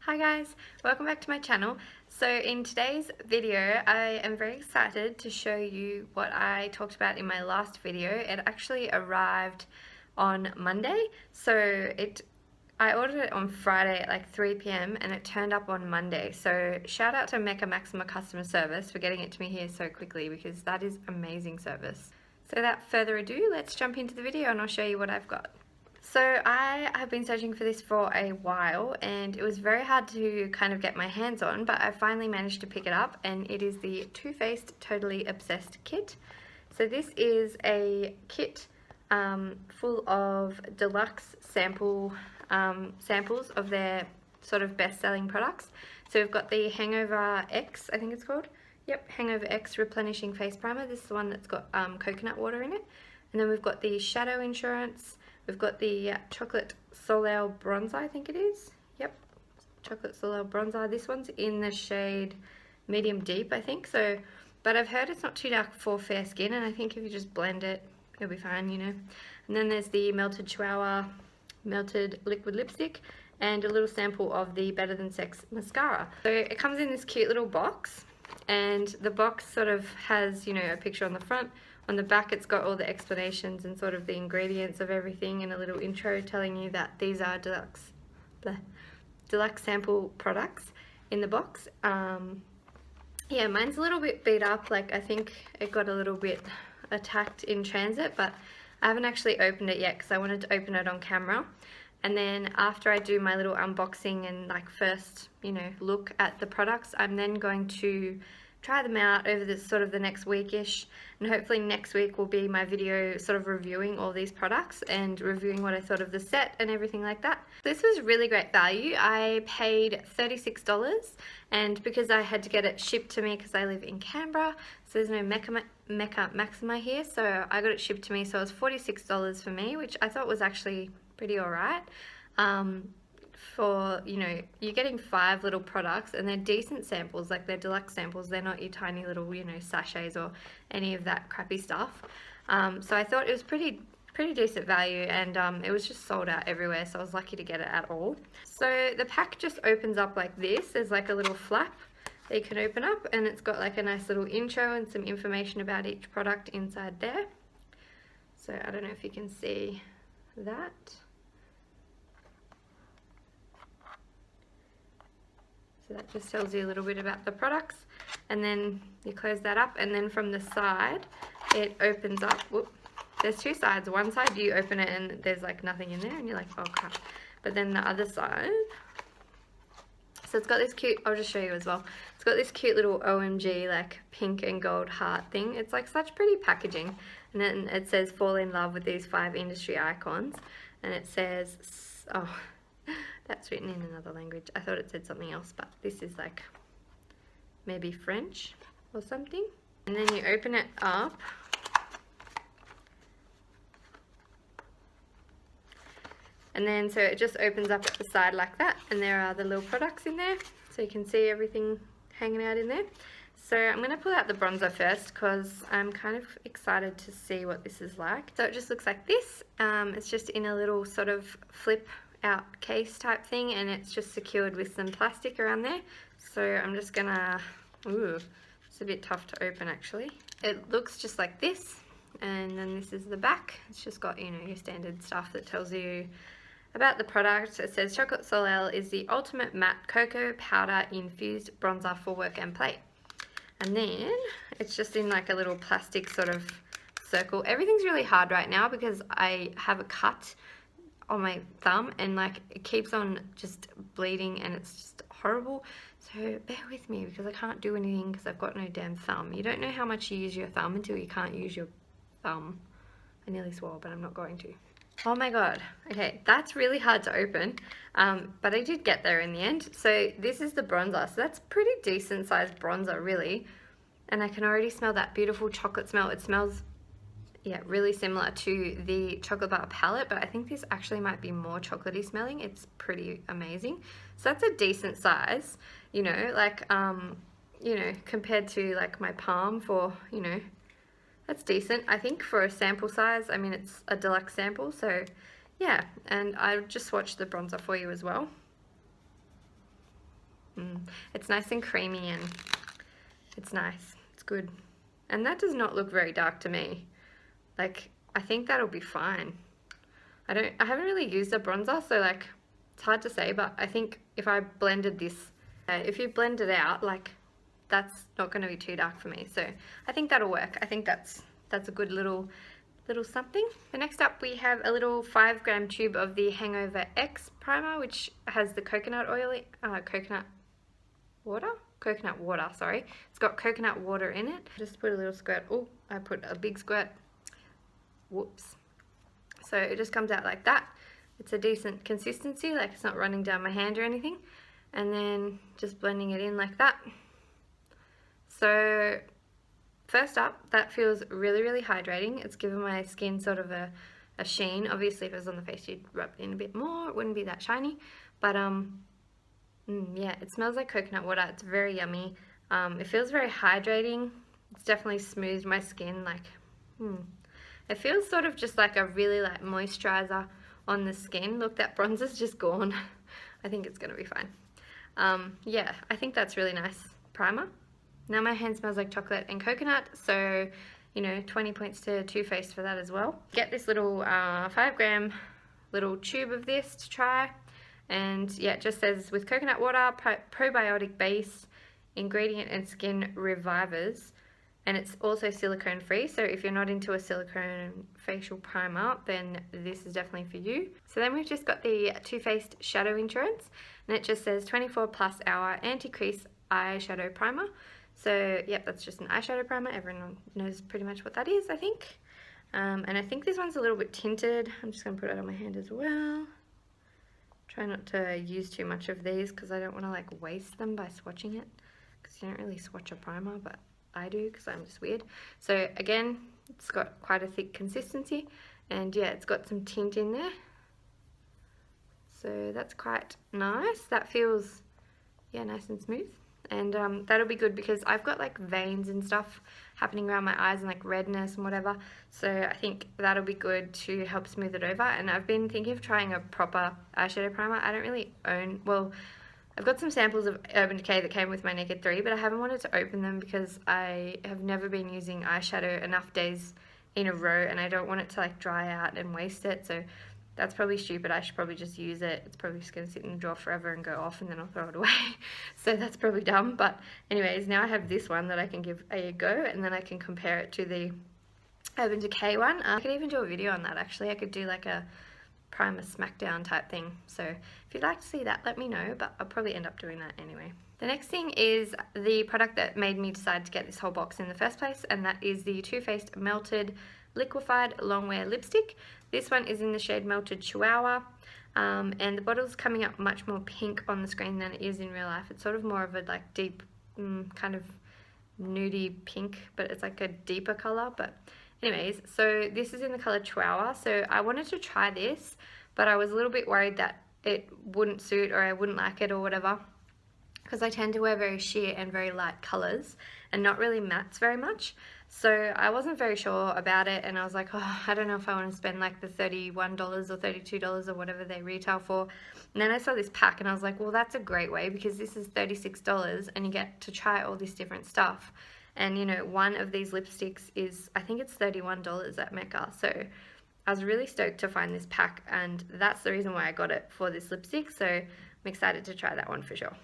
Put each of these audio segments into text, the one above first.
Hi guys, welcome back to my channel. So in today's video I am very excited to show you what I talked about in my last video. It actually arrived on Monday, so I ordered it on Friday at like 3 p.m. and it turned up on Monday. So shout out to Mecca Maxima customer service for getting it to me here so quickly, because that is amazing service. So without further ado, let's jump into the video and I'll show you what I've got. So I have been searching for this for a while and it was very hard to kind of get my hands on, but I finally managed to pick it up, and it is the Too Faced Totally Obsessed kit. So this is a kit full of deluxe samples of their sort of best-selling products. So we've got the Hangover X, I think it's called. Yep, Hangover X Replenishing Face Primer. This is the one that's got coconut water in it. And then we've got the Shadow Insurance. We've got the Chocolate Soleil Bronzer, I think it is. Yep, Chocolate Soleil Bronzer. This one's in the shade Medium Deep, I think. So, but I've heard it's not too dark for fair skin, and I think if you just blend it, it'll be fine, you know. And then there's the Melted Chihuahua Melted Liquid Lipstick, and a little sample of the Better Than Sex Mascara. So it comes in this cute little box, and the box sort of has, you know, a picture on the front. On the back it's got all the explanations and sort of the ingredients of everything, and a little intro telling you that these are deluxe sample products in the box. Yeah, mine's a little bit beat up, like I think it got a little bit attacked in transit, but I haven't actually opened it yet because I wanted to open it on camera. And then after I do my little unboxing and like first, you know, look at the products, I'm then going to try them out over this sort of the next weekish, and hopefully next week will be my video sort of reviewing all these products and reviewing what I thought of the set and everything like that. This was really great value. I paid $36, and because I had to get it shipped to me because I live in Canberra, so there's no Mecca Maxima here, so I got it shipped to me, so it was $46 for me, which I thought was actually pretty alright. For, you know, you're getting 5 little products and they're decent samples, like they're deluxe samples, they're not your tiny little, you know, sachets or any of that crappy stuff. So I thought it was pretty decent value, and it was just sold out everywhere, so I was lucky to get it at all. So the pack just opens up like this. There's like a little flap that you can open up, and it's got like a nice little intro and some information about each product inside there. So I don't know if you can see that. So that just tells you a little bit about the products, and then you close that up, and then from the side it opens up. Whoop. There's 2 sides. One side you open it and there's like nothing in there and you're like, oh crap. But then the other side, so it's got this cute, I'll just show you as well. It's got this cute little OMG like pink and gold heart thing. It's like such pretty packaging. And then it says fall in love with these 5 industry icons. And it says, oh, that's written in another language. I thought it said something else, but this is like maybe French or something. And then you open it up. And then so it just opens up at the side like that, and there are the little products in there. So you can see everything hanging out in there. So I'm going to pull out the bronzer first because I'm kind of excited to see what this is like. So it just looks like this. It's just in a little sort of flip out case type thing, and it's just secured with some plastic around there. So I'm just gonna, ooh, it's a bit tough to open actually. It looks just like this, and then this is the back. It's just got, you know, your standard stuff that tells you about the product. It says Chocolate Soleil is the ultimate matte cocoa powder infused bronzer for work and play. And then it's just in like a little plastic sort of circle. Everything's really hard right now because I have a cut on my thumb, and like it keeps on just bleeding and it's just horrible. So bear with me because I can't do anything because I've got no damn thumb. You don't know how much you use your thumb until you can't use your thumb. I nearly swore, but I'm not going to. Oh my god. Okay, that's really hard to open, but I did get there in the end. So this is the bronzer. So that's pretty decent sized bronzer really, and I can already smell that beautiful chocolate smell. It smells, yeah, really similar to the chocolate bar palette, but I think this actually might be more chocolatey smelling. It's pretty amazing. So that's a decent size, you know, like, you know, compared to like my palm for, you know, that's decent. I think for a sample size, I mean, it's a deluxe sample, so yeah. And I'll just swatch the bronzer for you as well. It's nice and creamy and it's nice. It's good. And that does not look very dark to me. Like, I think that'll be fine. I haven't really used a bronzer, so like, it's hard to say, but I think if I blended this, if you blend it out, like, that's not going to be too dark for me. So I think that'll work. I think that's a good little something. So next up we have a little 5-gram tube of the Hangover X Primer, which has the coconut water, sorry. It's got coconut water in it. Just put a little squirt. Oh, I put a big squirt. Whoops. So it just comes out like that. It's a decent consistency, like it's not running down my hand or anything. And then just blending it in like that. So first up, that feels really, really hydrating. It's given my skin sort of a sheen. Obviously, if it was on the face, you'd rub it in a bit more. It wouldn't be that shiny. But yeah, it smells like coconut water. It's very yummy. It feels very hydrating. It's definitely smoothed my skin. Like, it feels sort of just like a really like moisturizer on the skin. Look, that bronzer's just gone. I think it's gonna be fine. Yeah, I think that's really nice primer. Now my hand smells like chocolate and coconut, so, you know, 20 points to Too Faced for that as well. Get this little 5-gram little tube of this to try. And yeah, it just says with coconut water, probiotic base, ingredient and skin revivers. And it's also silicone free, so if you're not into a silicone facial primer, then this is definitely for you. So then we've just got the Too Faced Shadow Insurance, and it just says 24+ hour anti-crease eyeshadow primer. So yep, that's just an eyeshadow primer. Everyone knows pretty much what that is, I think. And I think this one's a little bit tinted. I'm just going to put it on my hand as well. Try not to use too much of these because I don't want to like waste them by swatching it, because you don't really swatch a primer, but I do because I'm just weird. So again, it's got quite a thick consistency, and yeah, it's got some tint in there. So that's quite nice. That feels, yeah, nice and smooth. And that'll be good because I've got like veins and stuff happening around my eyes and like redness and whatever, so I think that'll be good to help smooth it over. And I've been thinking of trying a proper eyeshadow primer. I don't really own, well, I've got some samples of Urban Decay that came with my Naked 3, but I haven't wanted to open them because I have never been using eyeshadow enough days in a row, and I don't want it to like dry out and waste it. So that's probably stupid. I should probably just use it. It's probably just going to sit in the drawer forever and go off, and then I'll throw it away. So that's probably dumb. But anyways, now I have this one that I can give a go, and then I can compare it to the Urban Decay one. I could even do a video on that, actually. I could do like a primer smackdown type thing. So if you'd like to see that, let me know, but I'll probably end up doing that anyway. The next thing is the product that made me decide to get this whole box in the first place, and that is the Too Faced Melted Liquefied Longwear Lipstick. This one is in the shade Melted Chihuahua, and the bottle's coming up much more pink on the screen than it is in real life. It's sort of more of a like deep, kind of nudie pink, but it's like a deeper color. But anyways, so this is in the color Chihuahua. So I wanted to try this, but I was a little bit worried that it wouldn't suit or I wouldn't like it or whatever, because I tend to wear very sheer and very light colors and not really mattes very much. So I wasn't very sure about it, and I was like, oh, I don't know if I want to spend like the $31 or $32 or whatever they retail for. And then I saw this pack and I was like, well, that's a great way, because this is $36 and you get to try all this different stuff. And you know, one of these lipsticks is, I think it's $31 at Mecca. So I was really stoked to find this pack, and that's the reason why I got it for this lipstick. So I'm excited to try that one for sure.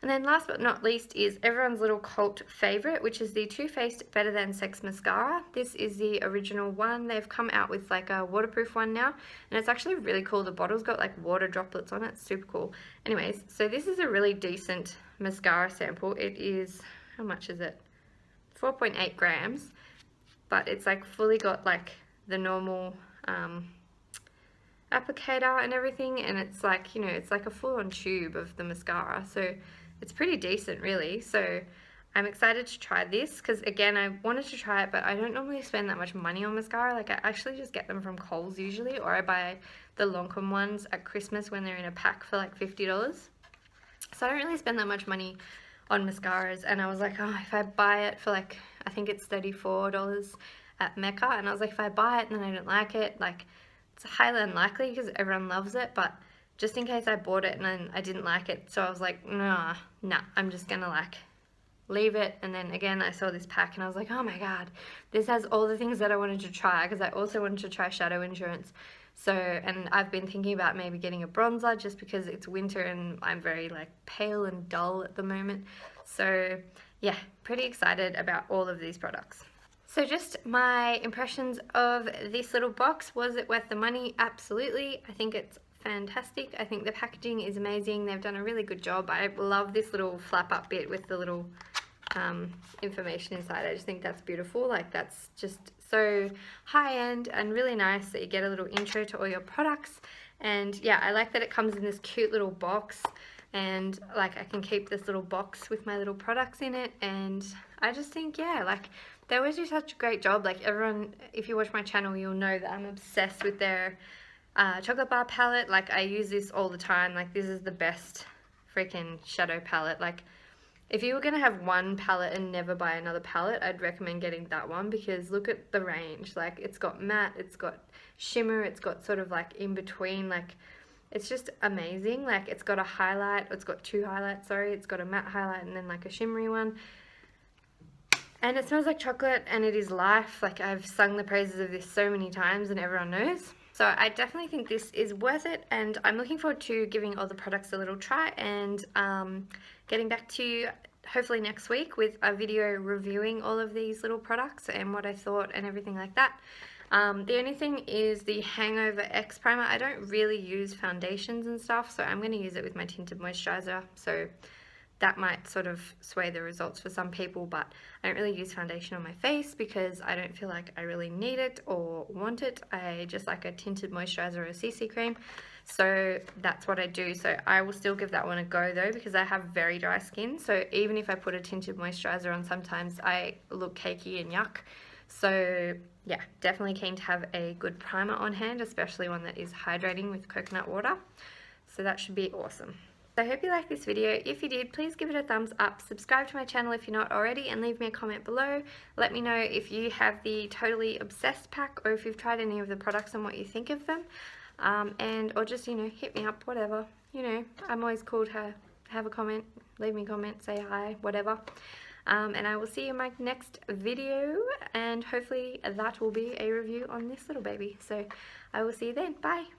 And then last but not least is everyone's little cult favorite, which is the Too Faced Better Than Sex Mascara. This is the original one. They've come out with like a waterproof one now, and it's actually really cool. The bottle's got like water droplets on it. It's super cool. Anyways, so this is a really decent mascara sample. It is, how much is it? 4.8 grams, but it's like fully got like the normal applicator and everything, and it's like, you know, it's like a full-on tube of the mascara. So it's pretty decent, really. So I'm excited to try this because, again, I wanted to try it, but I don't normally spend that much money on mascara. Like, I actually just get them from Kohl's usually, or I buy the Lancome ones at Christmas when they're in a pack for like $50. So I don't really spend that much money on mascaras, and I was like, oh, if I buy it for like, I think it's $34 at Mecca, and I was like, if I buy it and then I don't like it, like, it's highly unlikely because everyone loves it, but just in case I bought it and then I didn't like it. So I was like, nah, I'm just gonna like leave it. And then again I saw this pack and I was like, oh my god, this has all the things that I wanted to try, because I also wanted to try Shadow Endurance. So, and I've been thinking about maybe getting a bronzer just because it's winter and I'm very like pale and dull at the moment. So yeah, pretty excited about all of these products. So just my impressions of this little box. Was it worth the money? Absolutely. I think it's fantastic. I think the packaging is amazing. They've done a really good job. I love this little flap up bit with the little information inside. I just think that's beautiful. Like, that's just so high end and really nice that you get a little intro to all your products. And yeah, I like that it comes in this cute little box, and like I can keep this little box with my little products in it. And I just think, yeah, like they always do such a great job. Like, everyone, if you watch my channel, you'll know that I'm obsessed with their chocolate bar palette. Like, I use this all the time. Like, this is the best freaking shadow palette. Like, if you were going to have one palette and never buy another palette, I'd recommend getting that one, because look at the range. Like, it's got matte, it's got shimmer, it's got sort of like in between, like it's just amazing. Like, it's got a highlight, it's got two highlights, sorry, it's got a matte highlight and then like a shimmery one. And it smells like chocolate and it is life. Like, I've sung the praises of this so many times and everyone knows. So I definitely think this is worth it, and I'm looking forward to giving all the products a little try and getting back to you hopefully next week with a video reviewing all of these little products and what I thought and everything like that. The only thing is the Hangover X Primer. I don't really use foundations and stuff, so I'm going to use it with my tinted moisturizer. So that might sort of sway the results for some people, but I don't really use foundation on my face because I don't feel like I really need it or want it. I just like a tinted moisturizer or a CC cream. So that's what I do. So I will still give that one a go though, because I have very dry skin. So even if I put a tinted moisturizer on, sometimes I look cakey and yuck. So yeah, definitely keen to have a good primer on hand, especially one that is hydrating with coconut water. So that should be awesome. So I hope you liked this video. If you did, please give it a thumbs up, subscribe to my channel if you're not already, and leave me a comment below. Let me know if you have the Totally Obsessed pack, or if you've tried any of the products and what you think of them. Or just, you know, hit me up, whatever. You know, I'm always cool to have a comment, leave me a comment, say hi, whatever. And I will see you in my next video, and hopefully that will be a review on this little baby. So I will see you then. Bye.